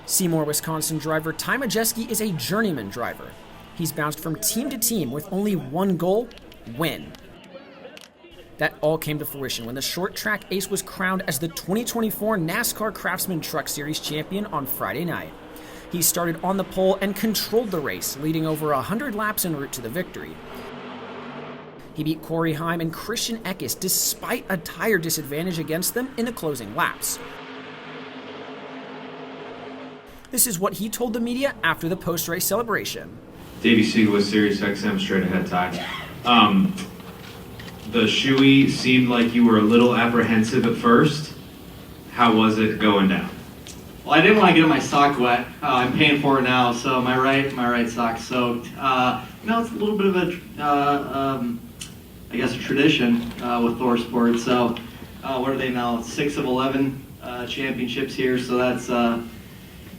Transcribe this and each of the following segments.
Seymour, Wisconsin driver Ty Majeski is a journeyman driver. He's bounced from team to team with only one goal: win. That all came to fruition when the short track ace was crowned as the 2024 NASCAR Craftsman Truck Series champion on Friday night. He started on the pole and controlled the race, leading over 100 laps en route to the victory. He beat Corey Heim and Christian Eckes despite a tire disadvantage against them in the closing laps. This is what he told the media after the post-race celebration. Davey Siegel with Sirius XM, straight ahead, Ty. The shoey seemed like you were a little apprehensive at first. How was it going down? Well, I didn't want to get my sock wet. I'm paying for it now, so my right sock's soaked. It's a little bit of a tradition with Thor Sport. So, what are they now? 6 of 11 championships here. So that's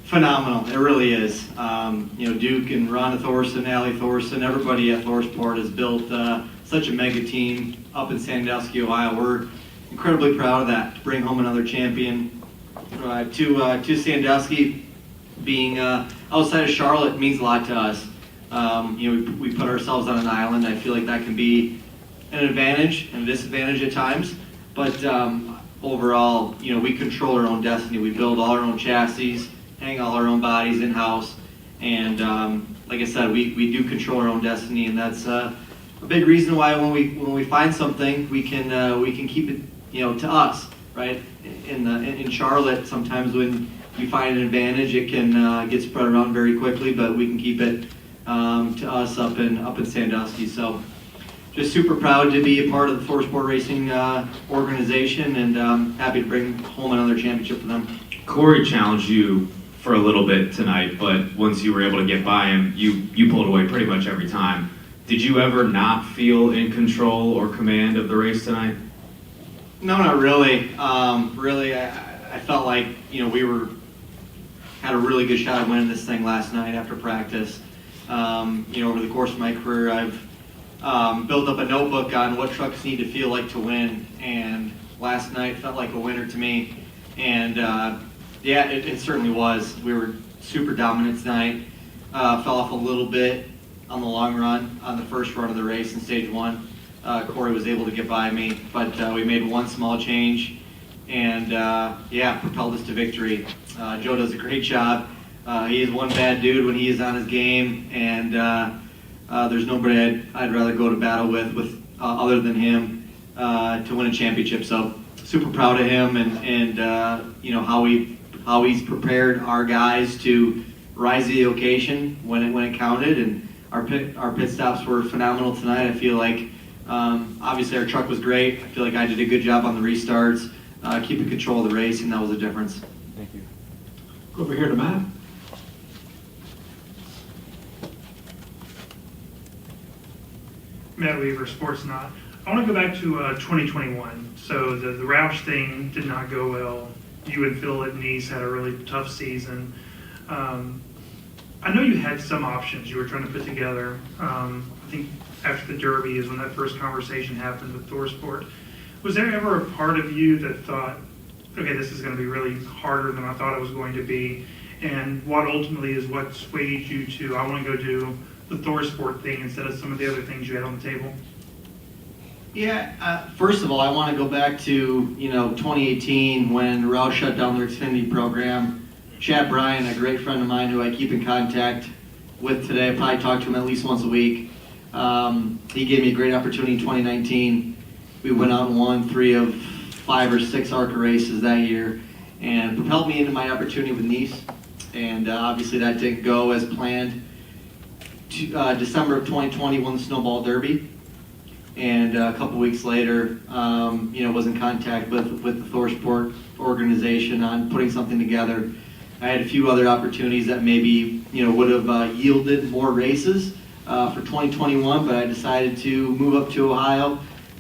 phenomenal. It really is. Duke and Rhonda Thorson, Allie Thorson, everybody at Thor Sport has built such a mega team up in Sandusky, Ohio. We're incredibly proud of that, to bring home another champion. To Sandusky, being outside of Charlotte means a lot to us. We put ourselves on an island. I feel like that can be an advantage and a disadvantage at times. But overall, we control our own destiny. We build all our own chassis, hang all our own bodies in-house. And like I said, we do control our own destiny, and that's a big reason why when we find something, we can keep it to us, right? In Charlotte, sometimes when you find an advantage, it can get spread around very quickly, but we can keep it to us up in Sandusky. So just super proud to be a part of the Thor Sport Racing organization, and happy to bring home another championship for them. Corey challenged you for a little bit tonight, but once you were able to get by him, you pulled away pretty much every time. Did you ever not feel in control or command of the race tonight? No, not really. I felt like we had a really good shot at winning this thing last night after practice. Over the course of my career, I've built up a notebook on what trucks need to feel like to win, and last night felt like a winner to me. And it certainly was. We were super dominant tonight. Fell off a little bit on the long run on the first run of the race in stage 1. Corey was able to get by me, but we made one small change, and propelled us to victory. Joe does a great job. He is one bad dude when he is on his game, and there's nobody I'd rather go to battle with other than him to win a championship. So super proud of him, and how he's prepared our guys to rise to the occasion when it counted, and our pit stops were phenomenal tonight. I feel like obviously our truck was great. I feel like I did a good job on the restarts, keeping control of the race, and that was a difference. Thank you. Go over here to Matt. Matt Weaver, Sportsnaut. I want to go back to 2021. So the Roush thing did not go well. You and Phil at Nice had a really tough season. I know you had some options you were trying to put together. I think after the Derby is when that first conversation happened with Thor Sport. Was there ever a part of you that thought, okay, this is going to be really harder than I thought it was going to be? And what ultimately is what swayed you to, I want to go do the Thor Sport thing instead of some of the other things you had on the table? Yeah, first of all, I want to go back to 2018 when Roush shut down their Xfinity program. Chad Bryan, a great friend of mine who I keep in contact with today, I probably talk to him at least once a week. He gave me a great opportunity in 2019. We went out and won 3 of 5 or 6 ARCA races that year, and propelled me into my opportunity with Nice. And obviously that didn't go as planned. December of 2020 won the Snowball Derby, and a couple weeks later, was in contact with the Thor Sport organization on putting something together. I had a few other opportunities that maybe would have yielded more races for 2021, but I decided to move up to Ohio.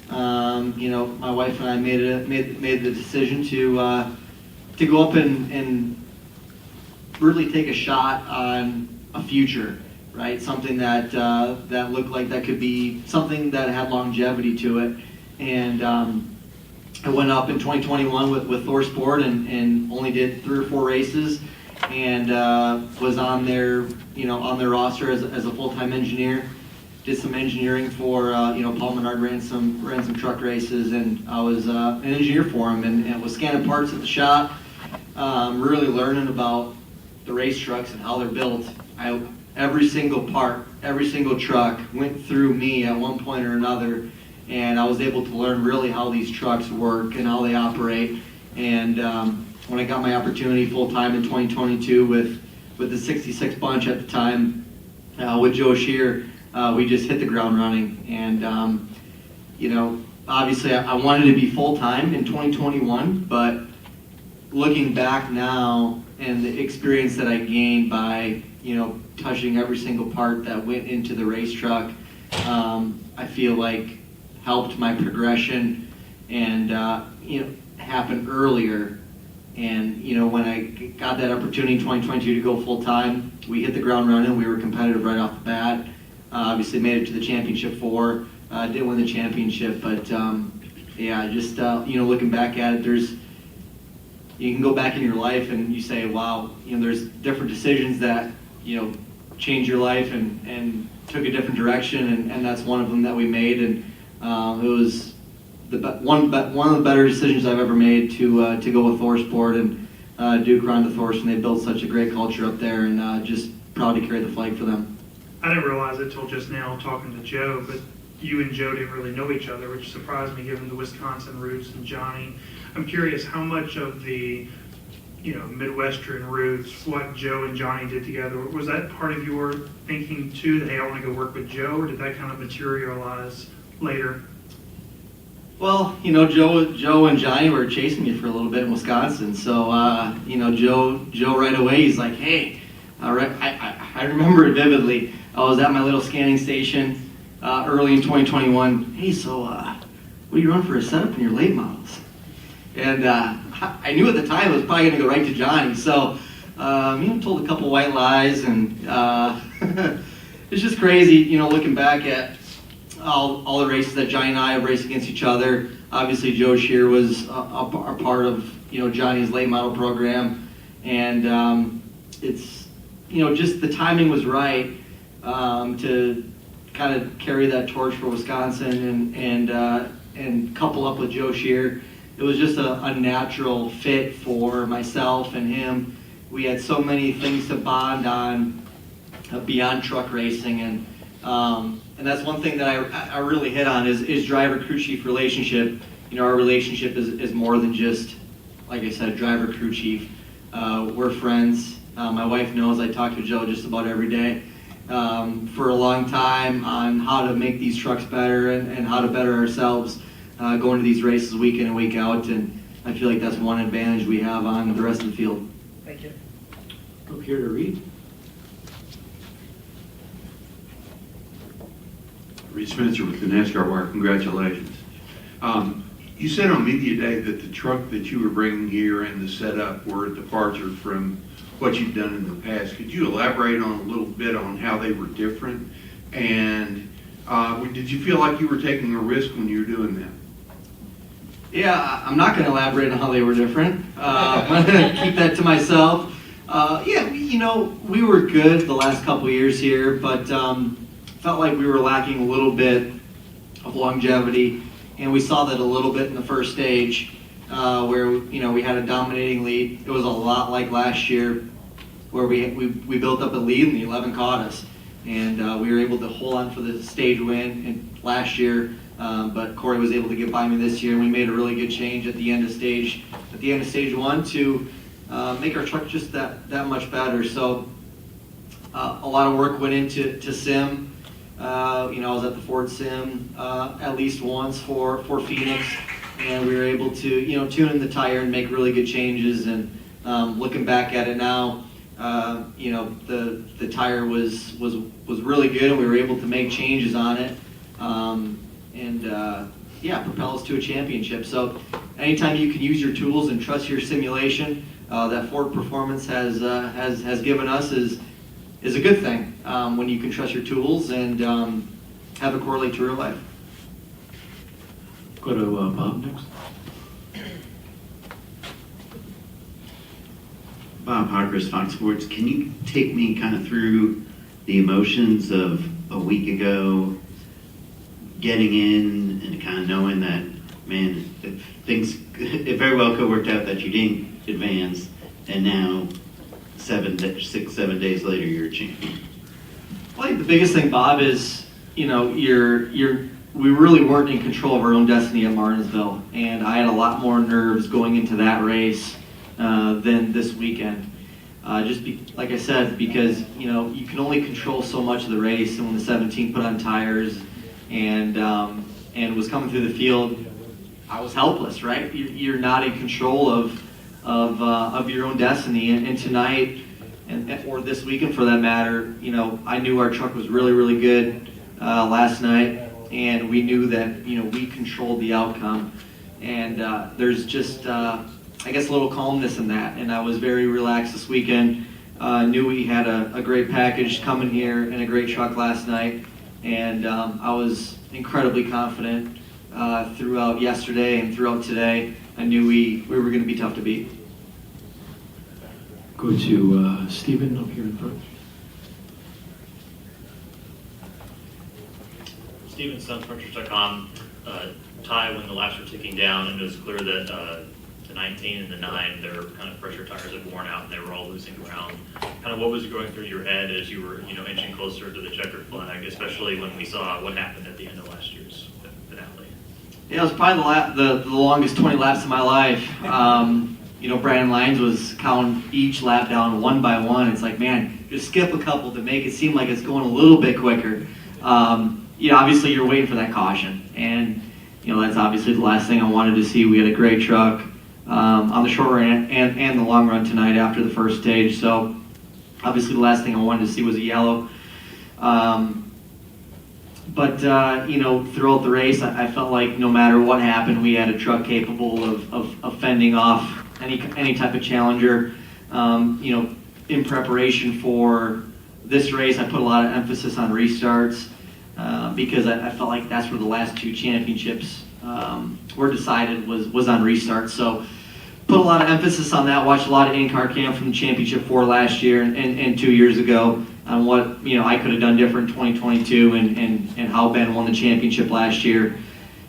My wife and I made the decision to go up and really take a shot on a future, right? Something that looked like that could be something that had longevity to it. And I went up in 2021 with Thor Sport and only did 3 or 4 races. and was on their roster as a full-time engineer. Did some engineering for Paul Menard ran some truck races, and I was an engineer for him, and was scanning parts at the shop, really learning about the race trucks and how they're built. Every single part, every single truck went through me at one point or another, and I was able to learn really how these trucks work and how they operate. And when I got my opportunity full-time in 2022 with the 66 bunch at the time with Joe Shear, we just hit the ground running. And, obviously I wanted to be full-time in 2021, but looking back now and the experience that I gained by, touching every single part that went into the race truck, I feel like helped my progression and, happened earlier. And, when I got that opportunity in 2022 to go full-time, we hit the ground running. We were competitive right off the bat. Obviously made it to the championship 4. Didn't win the championship, but, looking back at it, you can go back in your life and you say, wow, there's different decisions that, changed your life and took a different direction, and that's one of them that we made. And it was one of the better decisions I've ever made to go with ThorSport and Duke Ron to Thorson. They built such a great culture up there, and just proud to carry the flag for them. I didn't realize it till just now talking to Joe, but you and Joe didn't really know each other, which surprised me given the Wisconsin roots and Johnny. I'm curious how much of the Midwestern roots, what Joe and Johnny did together, was that part of your thinking too, that hey, I want to go work with Joe, or did that kind of materialize later? Well, Joe and Johnny were chasing me for a little bit in Wisconsin, so Joe right away, he's like, hey, I remember it vividly. I was at my little scanning station early in 2021. Hey, so what do you run for a setup in your late models? And I knew at the time it was probably going to go right to Johnny, so told a couple white lies, and it's just crazy, looking back at all the races that Johnny and I have raced against each other. Obviously, Joe Shear was a part of Johnny's late model program, and it's just the timing was right to kind of carry that torch for Wisconsin and couple up with Joe Shear. It was just a natural fit for myself and him. We had so many things to bond on beyond truck racing, and that's one thing that I really hit on is driver-crew chief relationship. Our relationship is more than just, like I said, driver-crew chief. We're friends. My wife knows I talk to Joe just about every day for a long time on how to make these trucks better and how to better ourselves going to these races week in and week out. And I feel like that's one advantage we have on the rest of the field. Thank you. Up here to Reed. Reed Spencer with the NASCAR Wire. Congratulations. You said on media day that the truck that you were bringing here and the setup were a departure from what you've done in the past. Could you elaborate on a little bit on how they were different? And did you feel like you were taking a risk when you were doing that? Yeah, I'm not going to elaborate on how they were different. I'm going to keep that to myself. We were good the last couple years here, but felt like we were lacking a little bit of longevity, and we saw that a little bit in the first stage where we had a dominating lead. It was a lot like last year where we built up a lead and the 11 caught us, and we were able to hold on for the stage win last year. But Corey was able to get by me this year, and we made a really good change at the end of stage 1 to make our truck just that much better. So a lot of work went into sim. I was at the Ford Sim at least once for Phoenix, and we were able to tune in the tire and make really good changes. And looking back at it now, the tire was really good, and we were able to make changes on it. Propel us to a championship. So anytime you can use your tools and trust your simulation, that Ford Performance has given us is a good thing when you can trust your tools and have it correlate to real life. Go to Bob next. Bob Harkers, Fox Sports. Can you take me kind of through the emotions of a week ago, getting in and kind of knowing that, man, it very well could have worked out that you didn't advance, and now 7 days later you're a champion? Well, I think the biggest thing, Bob, is we really weren't in control of our own destiny at Martinsville, and I had a lot more nerves going into that race than this weekend. Like I said, because you can only control so much of the race, and when the 17 put on tires and was coming through the field, I was helpless. Right? You're not in control of your own destiny, and tonight, or this weekend for that matter, I knew our truck was really, really good last night, and we knew that we controlled the outcome, and there's just I guess a little calmness in that, and I was very relaxed this weekend. Knew we had a great package coming here and a great truck last night, and I was incredibly confident throughout yesterday and throughout today. I knew we were going to be tough to beat. Go to Stephen up here in front. Stephen, SunSports.com. Ty, when the laps were ticking down, and it was clear that the 19 and the 9, their kind of pressure tires had worn out, and they were all losing ground. Kind of what was going through your head as you were, inching closer to the checkered flag, especially when we saw what happened at the end of last year's finale? Yeah, it was probably the longest 20 laps of my life. Brandon Lyons was counting each lap down one by one. It's like, man, just skip a couple to make it seem like it's going a little bit quicker. Obviously you're waiting for that caution, and that's obviously the last thing I wanted to see. We had a great truck on the short run and the long run tonight after the first stage. So obviously the last thing I wanted to see was a yellow. But throughout the race, I felt like no matter what happened, we had a truck capable of fending off any type of challenger. In preparation for this race, I put a lot of emphasis on restarts because I felt like that's where the last 2 championships were decided was on restarts. So put a lot of emphasis on that. Watched a lot of in-car cam from the Championship 4 last year and 2 years ago on what I could have done different in 2022 and how Ben won the championship last year.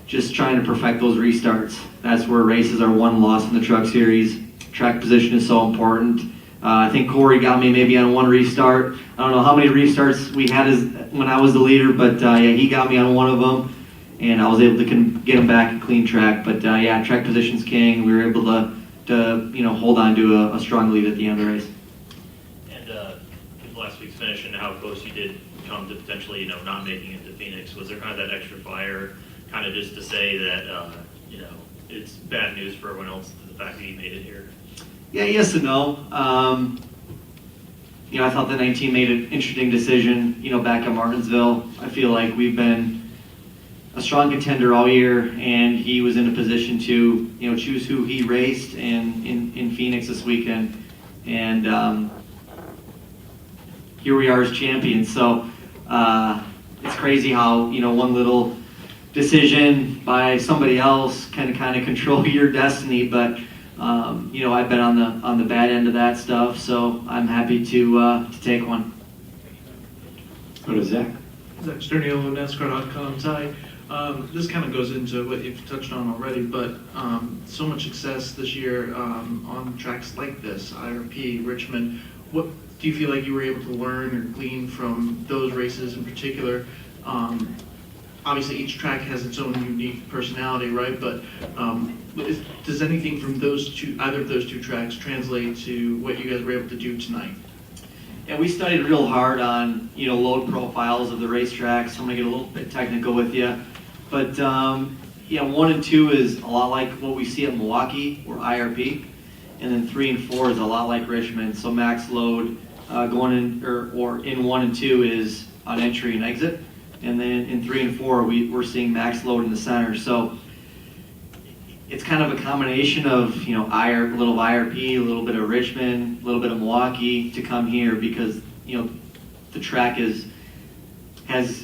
Just trying to perfect those restarts. That's where races are won and lost in the Truck Series. Track position is so important. I think Corey got me maybe on 1 restart. I don't know how many restarts we had when I was the leader, but he got me on 1 of them, and I was able to get him back a clean track. But track position's king. We were able to hold on to a strong lead at the end of the race. And with last week's finish and how close you did come to potentially not making it to Phoenix, was there kind of that extra fire, kind of just to say that it's bad news for everyone else, the fact that you made it here? Yeah, yes and no. I thought the 19 made an interesting decision, back at Martinsville. I feel like we've been a strong contender all year, and he was in a position to, choose who he raced in Phoenix this weekend. And here we are as champions. So it's crazy how, one little decision by somebody else can kind of control your destiny, but I've been on the bad end of that stuff, so I'm happy to take one. Go to Zach. Zach Sterniolo, NASCAR.com. Ty, this kind of goes into what you've touched on already, but so much success this year on tracks like this, IRP, Richmond. What do you feel like you were able to learn or glean from those races in particular? Obviously, each track has its own unique personality, right? But does anything from either of those 2 tracks translate to what you guys were able to do tonight? Yeah, we studied real hard on load profiles of the racetracks. I'm gonna get a little bit technical with you, but 1 and 2 is a lot like what we see at Milwaukee or IRP, and then 3 and 4 is a lot like Richmond. So max load going in or in 1 and 2 is on entry and exit. And then in 3 and 4, we're seeing max load in the center. So it's kind of a combination of, a little IRP, a little bit of Richmond, a little bit of Milwaukee to come here because, the track has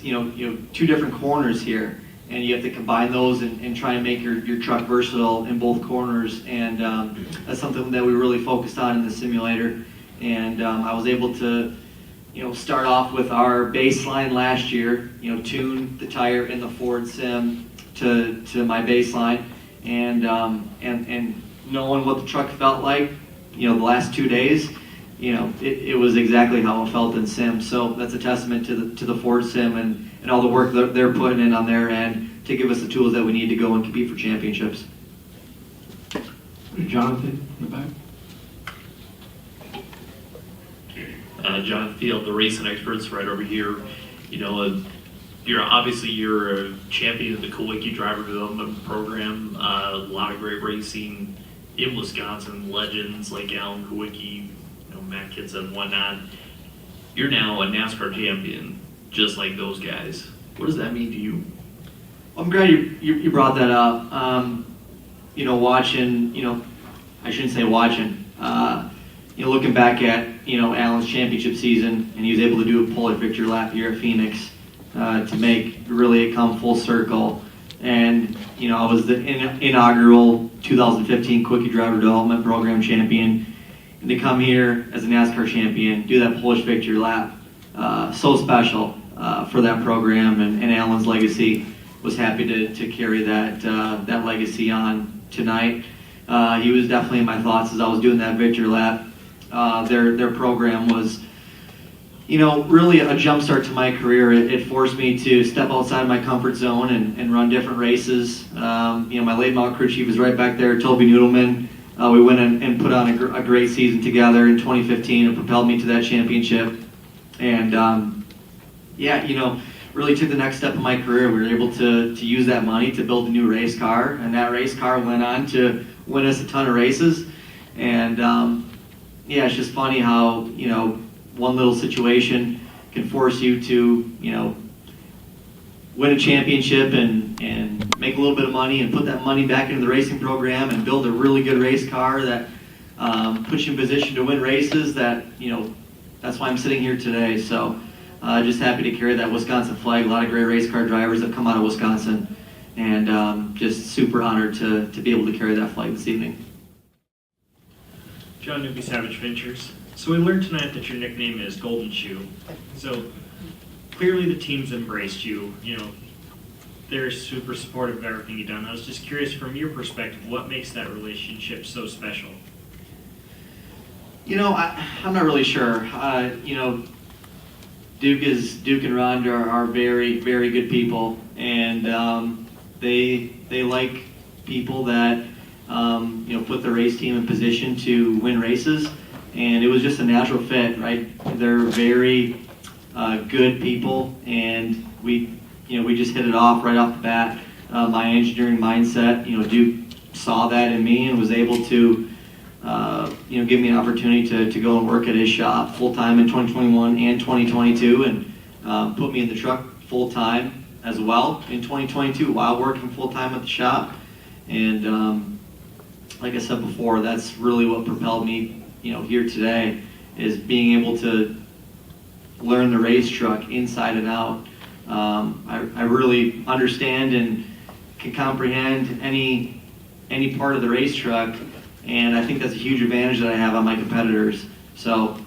2 different corners here. and you have to combine those and try and make your truck versatile in both corners. And that's something that we really focused on in the simulator. And I was able to, start off with our baseline last year, tune the tire in the Ford Sim to my baseline, and knowing what the truck felt like, the last 2 days, it was exactly how it felt in Sim. So that's a testament to the Ford Sim and all the work that they're putting in on their end to give us the tools that we need to go and compete for championships. Jonathan, in the back. John Field, the racing experts right over here. You're a champion of the Kawicki Driver Development Program. A lot of great racing in Wisconsin, legends like Alan Kawicki, Matt Kitsa and whatnot. You're now a NASCAR champion, just like those guys. What does that mean to you? I'm glad you brought that up. Watching, I shouldn't say watching. Looking back at Alan's championship season, and he was able to do a pole victory lap here at Phoenix to make really it come full circle. And I was the inaugural 2015 Kawicki Driver Development Program champion, and to come here as a NASCAR champion, do that Polish victory lap, so special for that program and Alan's legacy. Was happy to carry that legacy on tonight. He was definitely in my thoughts as I was doing that victory lap. Their program was, really a jump start to my career. It forced me to step outside my comfort zone and run different races. My late model crew chief was right back there, Toby Noodleman. We went and put on a great season together in 2015 and propelled me to that championship. And really took the next step in my career. We were able to use that money to build a new race car, and that race car went on to win us a ton of races. And it's just funny how one little situation can force you to win a championship and make a little bit of money and put that money back into the racing program and build a really good race car that puts you in position to win races. That's why I'm sitting here today. So just happy to carry that Wisconsin flag. A lot of great race car drivers have come out of Wisconsin, and just super honored to be able to carry that flag this evening. John Newby, Savage Ventures. So we learned tonight that your nickname is Golden Shoe. So clearly the team's embraced you. They're super supportive of everything you've done. I was just curious, from your perspective, what makes that relationship so special? I'm not really sure. Duke and Ron are very, very good people, and they like people that put the race team in position to win races, and it was just a natural fit, right? They're very good people, and we just hit it off right off the bat. My engineering mindset, Duke saw that in me and was able to give me an opportunity to go and work at his shop full-time in 2021 and 2022, and put me in the truck full-time as well in 2022 while working full-time at the shop. And like I said before, that's really what propelled me here today, is being able to learn the race truck inside and out. I really understand and can comprehend any part of the race truck, and I think that's a huge advantage that I have on my competitors. So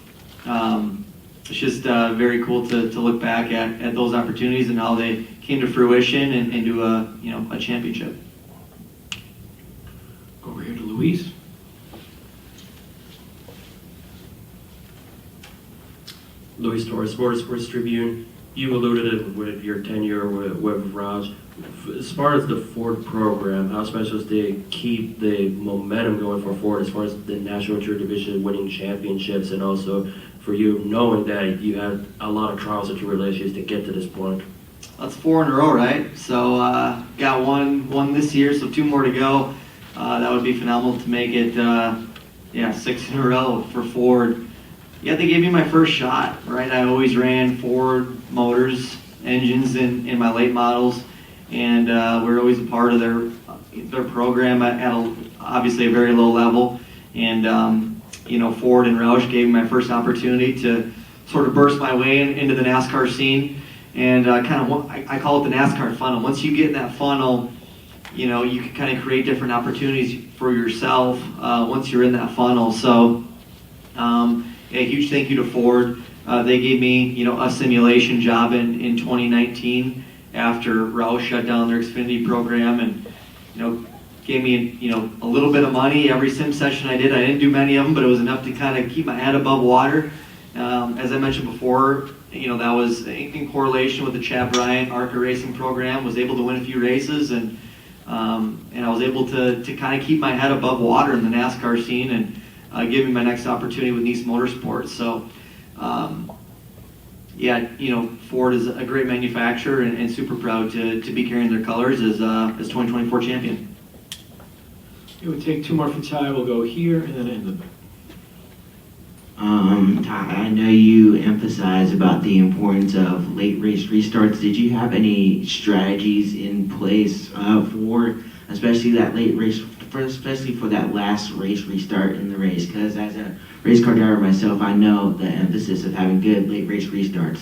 it's just very cool to look back at those opportunities and how they came to fruition and into a championship. Go over here to Luis. Luis Torres, Sports Tribune. You alluded it with your tenure with Raj. As far as the Ford program, how special is to keep the momentum going for Ford as far as the National Tour Division winning championships, and also for you knowing that you had a lot of trials and tribulations to get to this point? That's 4 in a row, right? So got one this year, so 2 more to go. That would be phenomenal to make it 6 in a row for Ford. Yeah, they gave me my first shot, right? I always ran Ford motors, engines in my late models, and we're always a part of their program at obviously a very low level. And Ford and Roush gave me my first opportunity to sort of burst my way into the NASCAR scene. And I call it the NASCAR funnel. Once you get in that funnel, you know, you can kind of create different opportunities for yourself once you're in that funnel. So a huge thank you to Ford. They gave me, you know, a simulation job in 2019 after Roush shut down their Xfinity program, and, you know, gave me, you know, a little bit of money every sim session I did. I didn't do many of them, but it was enough to kind of keep my head above water. As I mentioned before, you know, that was in correlation with the Chad Bryant ARCA racing program. Was able to win a few races, and I was able to kind of keep my head above water in the NASCAR scene, and give me my next opportunity with Nice Motorsports. So, yeah, you know, Ford is a great manufacturer, and super proud to be carrying their colors as 2024 champion. It would take two more for Ty. We'll go here and then in the back. Ty, I know you emphasize about the importance of late race restarts. Did you have any strategies in place for especially that late race, especially for that last race restart in the race? Because as a race car driver myself, I know the emphasis of having good late race restarts.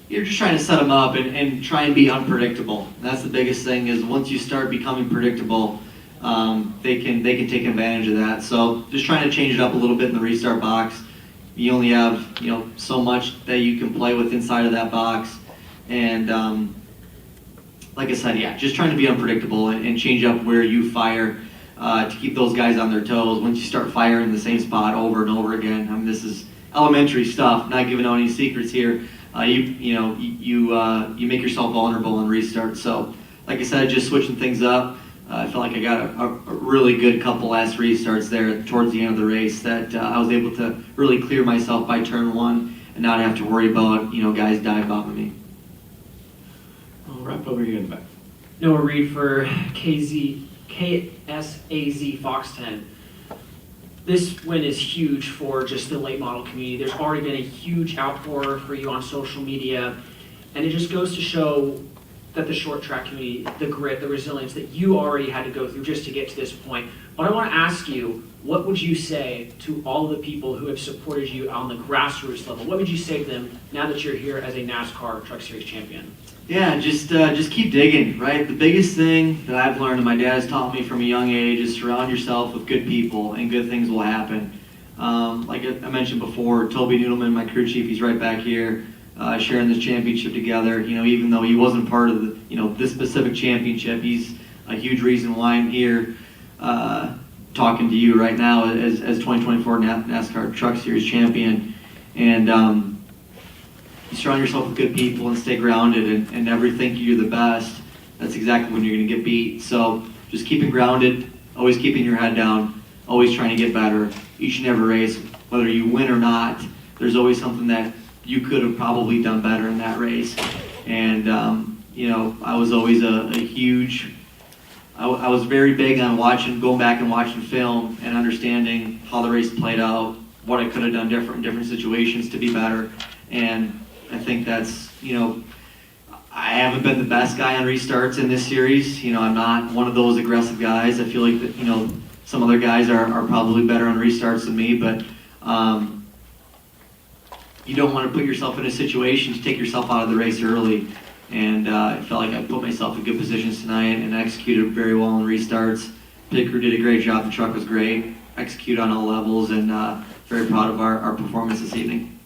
You're just trying to set them up and try and be unpredictable. That's the biggest thing, is once you start becoming predictable, they can take advantage of that. So just trying to change it up a little bit in the restart box. You only have, you know, so much that you can play with inside of that box, and like I said, yeah, just trying to be unpredictable and change up where you fire to keep those guys on their toes. Once you start firing the same spot over and over again, I mean, this is elementary stuff. Not giving out any secrets here. You make yourself vulnerable in restart. So, like I said, just switching things up. I felt like I got a really good couple last restarts there towards the end of the race that I was able to really clear myself by turn one and not have to worry about, you know, guys dive bombing me. I'll wrap over here in the back. Noah Reed for KSAZ Fox 10. This win is huge for just the late model community. There's already been a huge outpour for you on social media, and it just goes to show that the short track community, the grit, the resilience that you already had to go through just to get to this point. But I want to ask you, what would you say to all of the people who have supported you on the grassroots level? What would you say to them now that you're here as a NASCAR Truck Series champion? Yeah, just keep digging, right? The biggest thing that I've learned, and my dad has taught me from a young age, is surround yourself with good people, and good things will happen. Like I mentioned before, Toby Noodleman, my crew chief, he's right back here, sharing this championship together. You know, even though he wasn't part of the, you know, this specific championship, he's a huge reason why I'm here talking to you right now as 2024 NASCAR Truck Series champion. And you surround yourself with good people and stay grounded and never think you're the best. That's exactly when you're going to get beat. So just keeping grounded, always keeping your head down, always trying to get better. Each and every race, whether you win or not, there's always something that you could have probably done better in that race. And, you know, I was always a huge, I was very big on going back and watching film and understanding how the race played out, what I could have done different in different situations to be better. And I think that's, you know, I haven't been the best guy on restarts in this series. You know, I'm not one of those aggressive guys. I feel like that, you know, some other guys are probably better on restarts than me, but you don't want to put yourself in a situation to take yourself out of the race early. And I felt like I put myself in good positions tonight and executed very well in restarts. Pit crew did a great job. The truck was great. Executed on all levels, and very proud of our performance this evening.